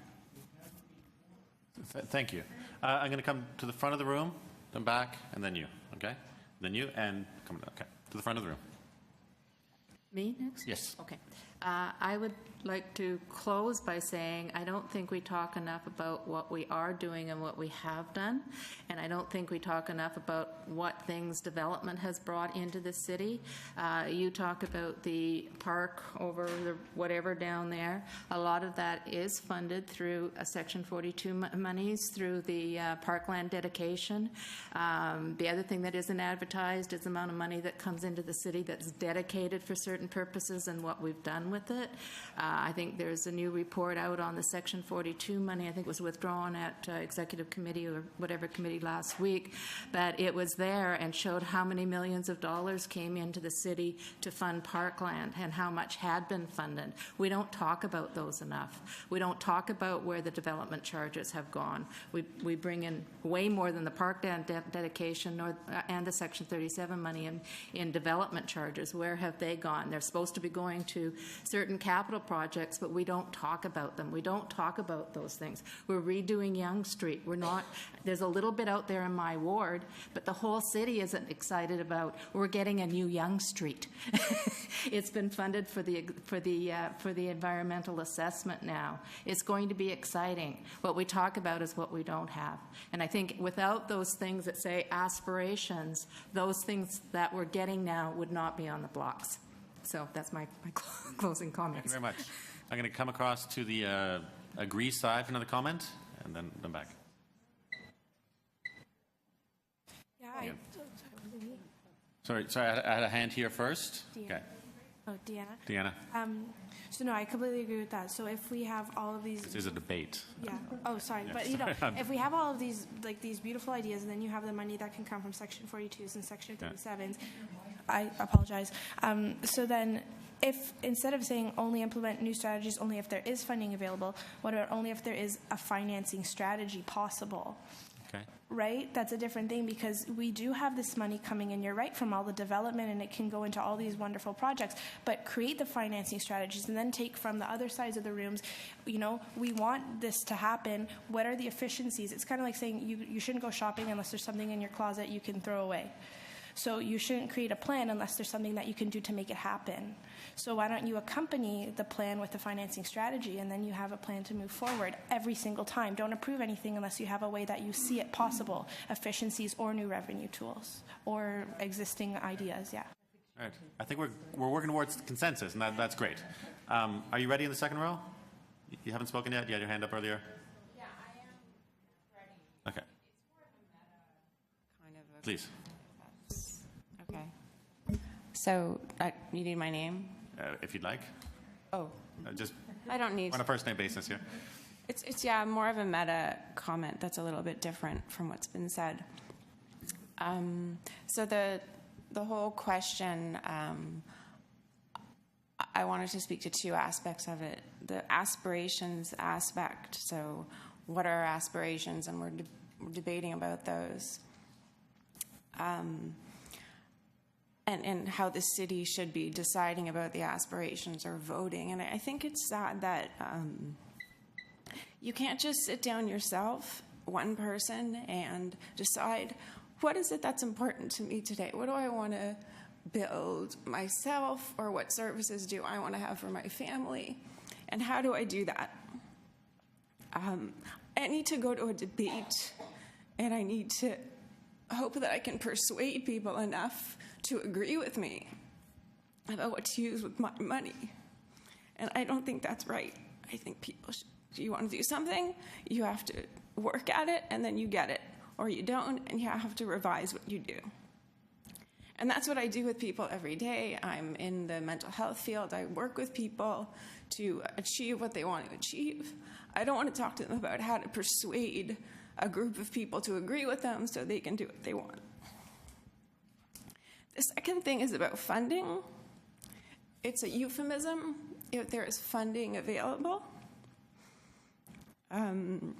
Thank you. I'm going to come to the front of the room, then back, and then you, okay? Then you, and come to the front of the room. Me next? Yes. Okay. I would like to close by saying I don't think we talk enough about what we are doing and what we have done, and I don't think we talk enough about what things development has brought into the city. You talk about the park over the whatever down there. A lot of that is funded through Section 42 monies, through the parkland dedication. The other thing that isn't advertised is the amount of money that comes into the city that's dedicated for certain purposes and what we've done done with it. I think there's a new report out on the Section 42 money. I think it was withdrawn at Executive Committee or whatever committee last week, but it was there and showed how many millions of dollars came into the city to fund parkland and how much had been funded. We don't talk about those enough. We don't talk about where the development charges have gone. We bring in way more than the parkland dedication and the Section 37 money in development charges. Where have they gone? They're supposed to be going to certain capital projects, but we don't talk about them. We don't talk about those things. We're redoing Yonge Street. There's a little bit out there in my ward, but the whole city isn't excited about, we're getting a new Yonge Street. It's been funded for the environmental assessment now. It's going to be exciting. What we talk about is what we don't have. And I think without those things that say aspirations, those things that we're getting now would not be on the blocks. So that's my closing comments. Thank you very much. I'm going to come across to the agree side for another comment, and then back. Yeah. Sorry, I had a hand here first. Deanna. Okay. Oh, Deanna. Deanna. So no, I completely agree with that. So if we have all of these, this is a debate. Yeah. Oh, sorry, but if we have all of these these beautiful ideas, and then you have the money that can come from Section 42s and Section 37s, I apologize. So then, if instead of saying only implement new strategies, only if there is funding available, what about only if there is a financing strategy possible? Okay. Right? That's a different thing because we do have this money coming in, you're right, from all the development and it can go into all these wonderful projects, but create the financing strategies and then take from the other sides of the rooms, we want this to happen. What are the efficiencies? It's kind of like saying you shouldn't go shopping unless there's something in your closet you can throw away. So you shouldn't create a plan unless there's something that you can do to make it happen. So why don't you accompany the plan with the financing strategy and then you have a plan to move forward every single time. Don't approve anything unless you have a way that you see it possible, efficiencies or new revenue tools or existing ideas, yeah. All right. I think we're working towards consensus, and that's great. Are you ready in the second row? You haven't spoken yet? You had your hand up earlier? Yeah, I am ready. Okay. It's more of a meta kind of a... Please. Okay. So, you need my name? If you'd like. Oh. Just I don't need... on a first name basis here. It's more of a meta comment that's a little bit different from what's been said. So the whole question, I wanted to speak to two aspects of it. The aspirations aspect, so what are our aspirations, and we're debating about those. And how the city should be deciding about the aspirations or voting. And I think it's sad that you can't just sit down yourself, one person, and decide, what is it that's important to me today? What do I want to build myself, or what services do I want to have for my family? And how do I do that? I need to go to a debate, and I need to hope that I can persuade people enough to agree with me about what to use with my money. And I don't think that's right. I think people should, you want to do something, you have to work at it, and then you get it. Or you don't, and you have to revise what you do. And that's what I do with people every day. I'm in the mental health field. I work with people to achieve what they want to achieve. I don't want to talk to them about how to persuade a group of people to agree with them so they can do what they want. The second thing is about funding. It's a euphemism if there is funding available. And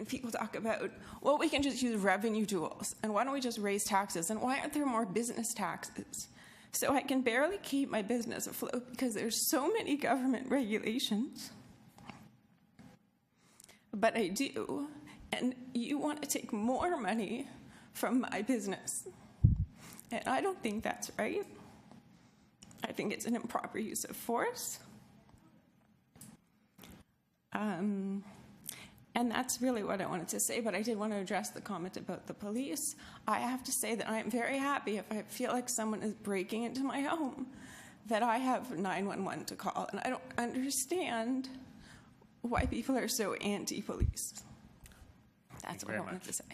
people talk about, well, we can just use revenue tools, and why don't we just raise taxes, and why aren't there more business taxes? So I can barely keep my business afloat because there's so many government regulations. But I do, and you want to take more money from my business. And I don't think that's right. I think it's an improper use of force. And that's really what I wanted to say, but I did want to address the comment about the police. I have to say that I'm very happy if I feel like someone is breaking into my home, that I have 911 to call, and I don't understand why people are so anti-police. That's what I wanted to say.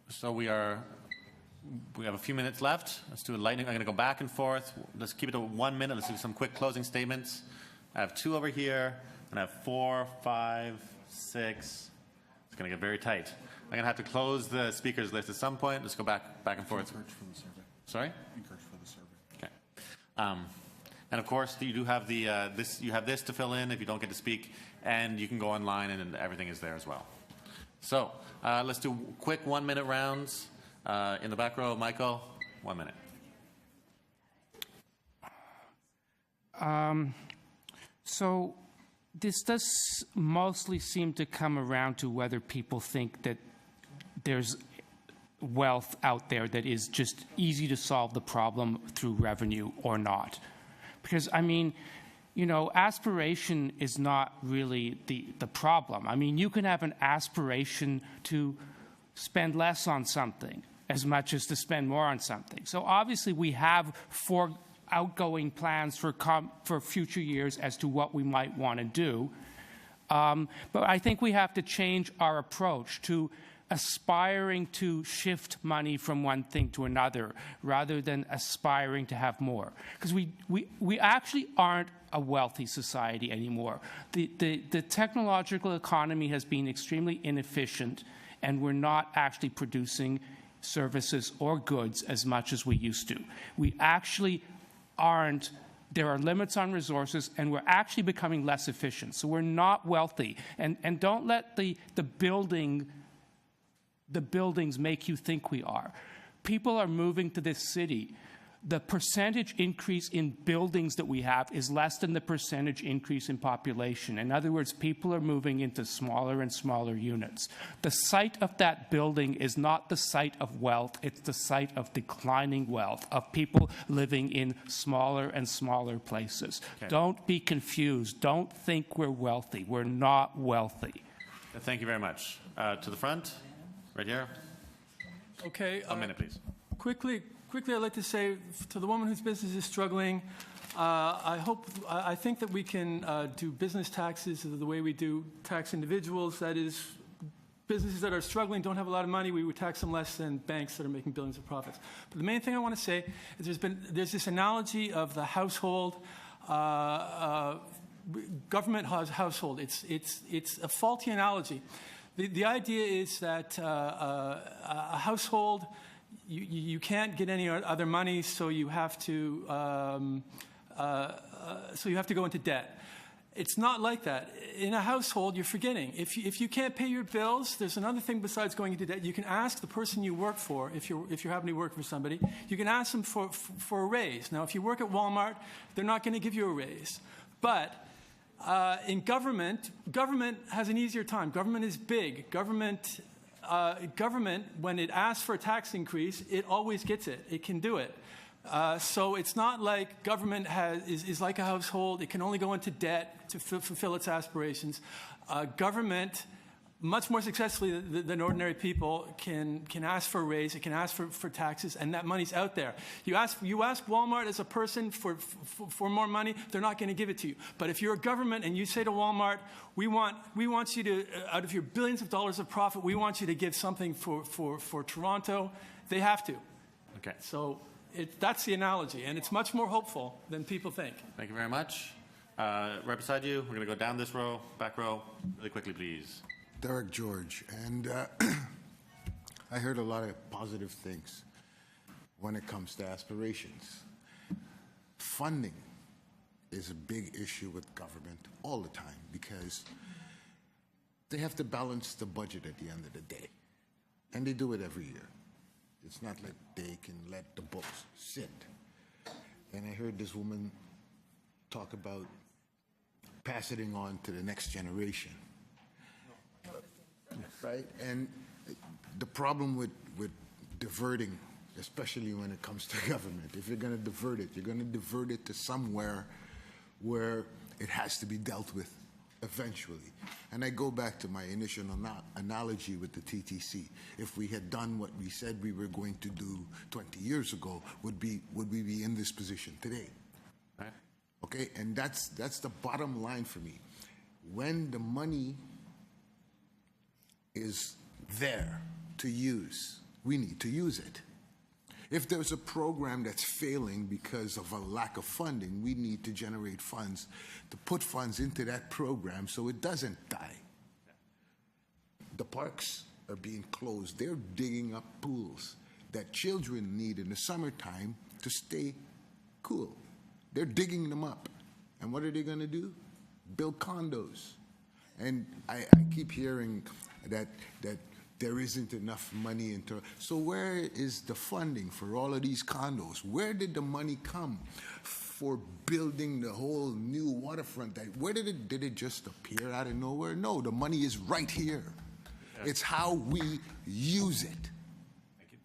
So we are We have a few minutes left. Let's do a lightning. I'm going to go back and forth. Let's keep it to 1 minute. Let's do some quick closing statements. I have 2 over here, and I have 4, 5, 6. It's going to get very tight. I'm going to have to close the speakers list at some point. Let's go back and forth. Encourage for the survey. Sorry? Encourage for the survey. Okay. And of course, you do have the you have this to fill in if you don't get to speak, and you can go online, and everything is there as well. So let's do quick 1 minute rounds. In the back row, Michael, 1 minute. So this does mostly seem to come around to whether people think that there's wealth out there that is just easy to solve the problem through revenue or not. Because, I mean, you know, aspiration is not really the problem. I mean, you can have an aspiration to spend less on something as much as to spend more on something. So obviously we have outgoing plans for future years as to what we might want to do. But I think we have to change our approach to aspiring to shift money from one thing to another rather than aspiring to have more. Because we actually aren't a wealthy society anymore. The technological economy has been extremely inefficient, and we're not actually producing services or goods as much as we used to. We actually aren't. There are limits on resources, and we're actually becoming less efficient. So we're not wealthy. And don't let the buildings make you think we are. People are moving to this city. The percentage increase in buildings that we have is less than the percentage increase in population. In other words, people are moving into smaller and smaller units. The site of that building is not the site of wealth, it's the site of declining wealth, of people living in smaller and smaller places. Okay. Don't be confused. Don't think we're wealthy. We're not wealthy. Thank you very much. To the front, right here. Okay. A minute, please. Quickly, I'd like to say to the woman whose business is struggling, I think that we can do business taxes the way we do tax individuals. That is, businesses that are struggling, don't have a lot of money, we would tax them less than banks that are making billions of profits. But the main thing I want to say is there's this analogy of the household, government household. It's a faulty analogy. The idea is that a household, you can't get any other money, so you have to go into debt. It's not like that. In a household, you're forgetting. If you can't pay your bills, there's another thing besides going into debt. You can ask the person you work for, if you're having to work for somebody, you can ask them for a raise. Now, if you work at Walmart, they're not going to give you a raise. But in government has an easier time. Government is big. Government, when it asks for a tax increase, it always gets it. It can do it. So it's not like government is like a household. It can only go into debt to fulfill its aspirations. Government, much more successfully than ordinary people, can ask for a raise. It can ask for taxes, and that money's out there. You ask Walmart as a person for more money, they're not going to give it to you. But if you're a government and you say to Walmart, we want you to, out of your billions of dollars of profit, we want you to give something for Toronto, they have to. Okay. So that's the analogy, and it's much more hopeful than people think. Thank you very much. Right beside you, we're going to go down this row, back row, really quickly, please. Derek George, and I heard a lot of positive things when it comes to aspirations. Funding is a big issue with government all the time because they have to balance the budget at the end of the day, and they do it every year. It's not like they can let the books sit. And I heard this woman talk about passing on to the next generation. Right? And the problem with diverting, especially when it comes to government, if you're going to divert it, you're going to divert it to somewhere where it has to be dealt with eventually. And I go back to my initial analogy with the TTC. If we had done what we said we were going to do 20 years ago, would we be in this position today? Right. Okay, and that's the bottom line for me. When the money is there to use, we need to use it. If there's a program that's failing because of a lack of funding, we need to generate funds to put funds into that program so it doesn't die. The parks are being closed. They're digging up pools that children need in the summertime to stay cool. They're digging them up. And what are they going to do? Build condos. And I keep hearing that there isn't enough money into. So where is the funding for all of these condos? Where did the money come for building the whole new waterfront? Where did it just appear out of nowhere? No, the money is right here. Yes. It's how we use it.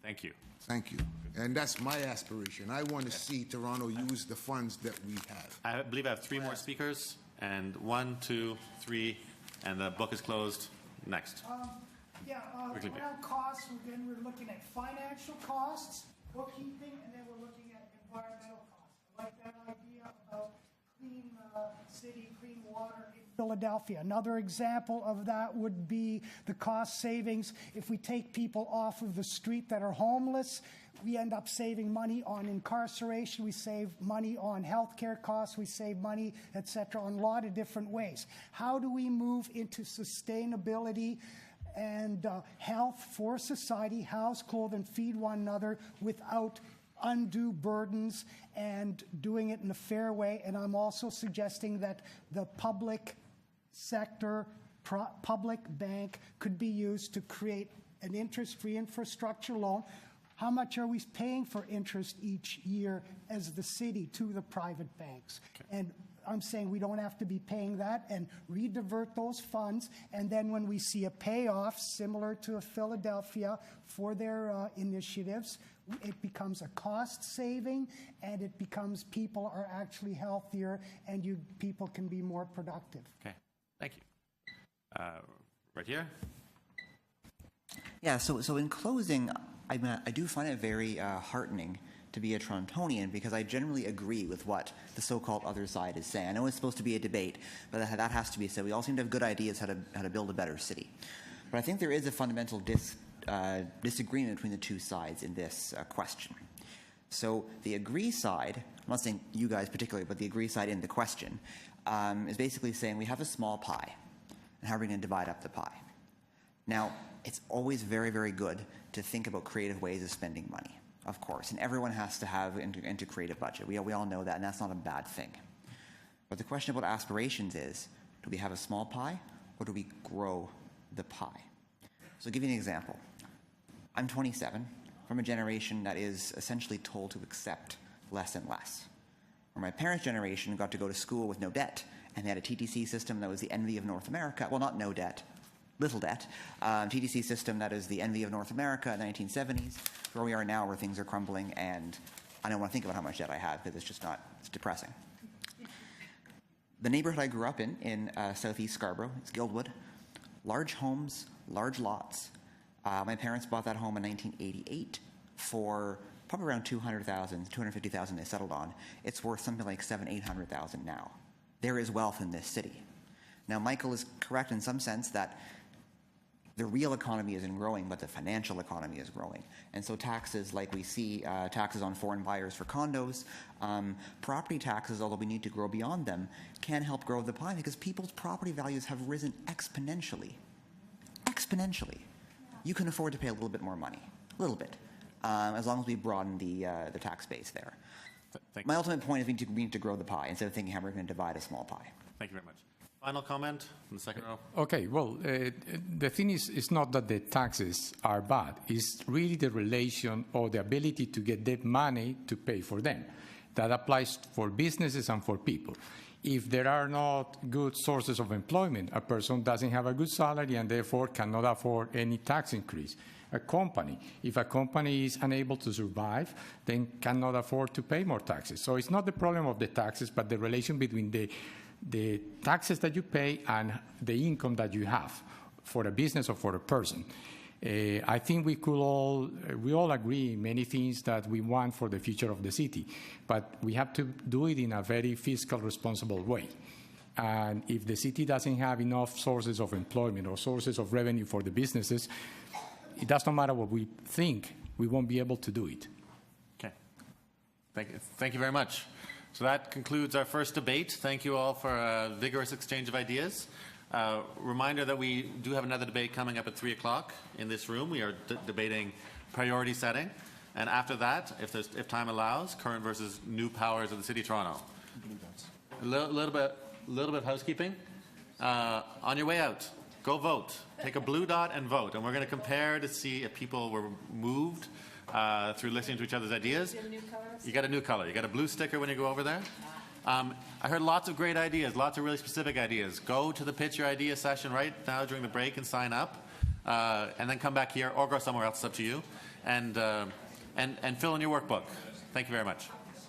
Thank you. Thank you. And that's my aspiration. I want to see Toronto use the funds that we have. I believe I have 3 more speakers, and 1, 2, 3, and the book is closed. Next. Around costs, we're looking at financial costs, bookkeeping, and then we're looking at environmental costs. I like that idea about clean city, clean water in Philadelphia. Another example of that would be the cost savings. If we take people off of the street that are homeless, we end up saving money on incarceration, we save money on healthcare costs, we save money, et cetera, on a lot of different ways. How do we move into sustainability and health for society, house, clothe, and feed one another without undue burdens and doing it in a fair way? And I'm also suggesting that the public sector, public bank could be used to create an interest-free infrastructure loan. How much are we paying for interest each year as the city to the private banks? Okay. And I'm saying we don't have to be paying that, and redivert those funds, and then when we see a payoff similar to a Philadelphia for their initiatives, it becomes a cost saving, and it becomes people are actually healthier, and people can be more productive. Okay, thank you. Right here. Yeah, so in closing, I do find it very heartening to be a Torontonian, because I generally agree with what the so-called other side is saying. I know it's supposed to be a debate, but that has to be said. We all seem to have good ideas how to build a better city. But I think there is a fundamental disagreement between the two sides in this question. So the agree side, I'm not saying you guys particularly, but the agree side in the question, is basically saying we have a small pie, and how are we going to divide up the pie? Now, it's always very, very good to think about creative ways of spending money. Of course, and everyone has to have into creative budget. We all know that, and that's not a bad thing. But the question about aspirations is, do we have a small pie, or do we grow the pie? So I'll give you an example. I'm 27, from a generation that is essentially told to accept less and less. Where my parents' generation got to go to school with no debt, and they had a TTC system that was the envy of North America. Well, not no debt, little debt. TTC system that is the envy of North America in the 1970s, where we are now, where things are crumbling, and I don't want to think about how much debt I have, because it's just not, it's depressing. The neighborhood I grew up in southeast Scarborough, it's Guildwood. Large homes, large lots. My parents bought that home in 1988 for probably around $200,000, $250,000 they settled on. It's worth something like $700,000, $800,000 now. There is wealth in this city. Now, Michael is correct in some sense that the real economy isn't growing, but the financial economy is growing. And so taxes, like we see, taxes on foreign buyers for condos, property taxes, although we need to grow beyond them, can help grow the pie, because people's property values have risen exponentially. Exponentially. You can afford to pay a little bit more money, a little bit, as long as we broaden the tax base there. My ultimate point is we need to grow the pie instead of thinking how we're going to divide a small pie. Thank you very much. Final comment in the second row. Okay, well, the thing is not that the taxes are bad. It's really the relation or the ability to get that money to pay for them. That applies for businesses and for people. If there are not good sources of employment, a person doesn't have a good salary and therefore cannot afford any tax increase. A company, if a company is unable to survive, then cannot afford to pay more taxes. So it's not the problem of the taxes, but the relation between the taxes that you pay and the income that you have for a business or for a person. I think we all agree many things that we want for the future of the city, but we have to do it in a very fiscal responsible way. And if the city doesn't have enough sources of employment or sources of revenue for the businesses, it does not matter what we think, we won't be able to do it. Thank you very much. So that concludes our first debate. Thank you all for a vigorous exchange of ideas. Reminder that we do have another debate coming up at 3 o'clock in this room. We are debating priority setting. And after that, if time allows, current versus new powers of the City of Toronto. A little bit of housekeeping. On your way out, go vote. Take a blue dot and vote. And we're going to compare to see if people were moved through listening to each other's ideas. You got a new color. You got a blue sticker when you go over there. I heard lots of great ideas, lots of really specific ideas. Go to the Pitch Your Idea session right now during the break and sign up. And then come back here or go somewhere else. It's up to you. And fill in your workbook. Thank you very much.